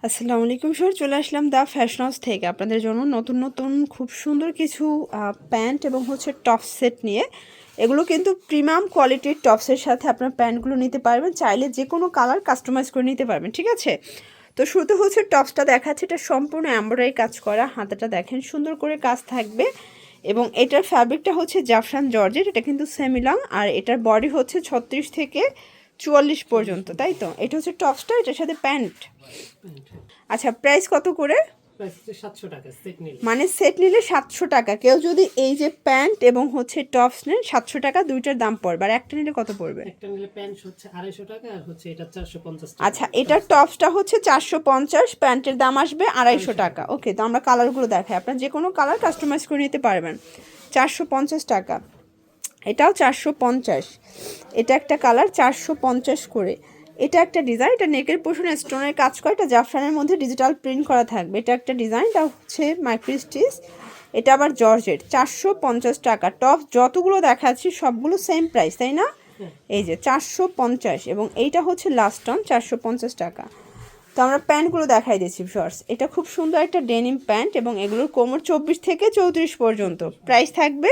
আসসালামু আলাইকুম স্যার, চলে আসলাম দ্য ফ্যাশন হাউস থেকে আপনাদের জন্য নতুন নতুন খুব সুন্দর কিছু প্যান্ট এবং হচ্ছে টপ সেট নিয়ে। এগুলো কিন্তু প্রিমিয়াম কোয়ালিটির টপসের সাথে আপনার প্যান্টগুলো নিতে পারবেন, চাইলে যে কোনো কালার কাস্টমাইজ করে নিতে পারবেন, ঠিক আছে। তো শুরুতে হচ্ছে টপসটা দেখাচ্ছে, এটা সম্পূর্ণ এমব্রয়ডারি কাজ করা, হাতাটা দেখেন সুন্দর করে কাজ থাকবে এবং এটার ফ্যাব্রিকটা হচ্ছে জাফরান জর্জেট, এটা কিন্তু সেমিলং, আর এটার বডি হচ্ছে 36 থেকে 44 পর্যন্ত, তাই তো। এটা হচ্ছে টপসটা, এটার সাথে প্যান্ট। আচ্ছা, প্রাইস কত করে? মানে সেট নিলে 700 টাকা। কেউ যদি এই যে প্যান্ট এবং হচ্ছে টপস নেন 700 টাকা, দুইটার দাম পড়বে। আর একটা নিলে কত পড়বে? একটা নিলে প্যান্ট হচ্ছে 250 টাকা আর হচ্ছে এটা 450 টাকা। আচ্ছা, এটার টপসটা হচ্ছে 450, প্যান্টের দাম আসবে 250 টাকা। ওকে, তো আমরা কালারগুলো দেখাই, আপনার যে কোনো কালার কাস্টমাইজ করে নিতে পারবেন। 450 টাকা, এটাও 450, এটা একটা কালার 450 করে। এটা একটা ডিজাইন, এটা নেকের পোর্শনে স্টোনের কাজ করা, এটা জাফরানের মধ্যে ডিজিটাল প্রিন্ট করা থাকবে। এটা একটা ডিজাইন, এটা হচ্ছে মাইক্রো স্টিচ, এটা আবার জর্জেট, 450 টাকা। টপ যতগুলো দেখাচ্ছি সবগুলো সেম প্রাইস, তাই না? এই যে 450, এবং এইটা হচ্ছে লাস্ট অন 450 টাকা। তো আমরা প্যান্টগুলো দেখাই দিচ্ছি শর্টস। এটা খুব সুন্দর একটা ডেনিম প্যান্ট এবং এগুলোর কোমর 24 থেকে 34 পর্যন্ত। প্রাইস থাকবে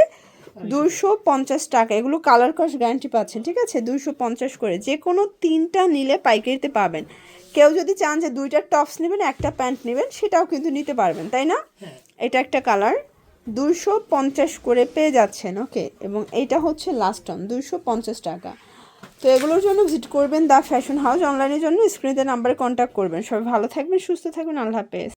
250 টাকা। এগুলো কালার কস গ্যারান্টি পাচ্ছেন, ঠিক আছে। 250 করে, যে কোনো তিনটা নিলে পাইকারিতে পাবেন। কেউ যদি চান যে দুইটা টপস নেবেন একটা প্যান্ট নেবেন, সেটাও কিন্তু নিতে পারবেন, তাই না? এটা একটা কালার, 250 করে পেয়ে যাচ্ছেন। ওকে, এবং এইটা হচ্ছে লাস্ট অন 250 টাকা। তো এগুলোর জন্য ভিজিট করবেন দ্য ফ্যাশন হাউস। অনলাইনের জন্য স্ক্রিনে নাম্বারে কন্ট্যাক্ট করবেন। সবাই ভালো থাকবেন, সুস্থ থাকবেন, আল্লাহ হাফেজ।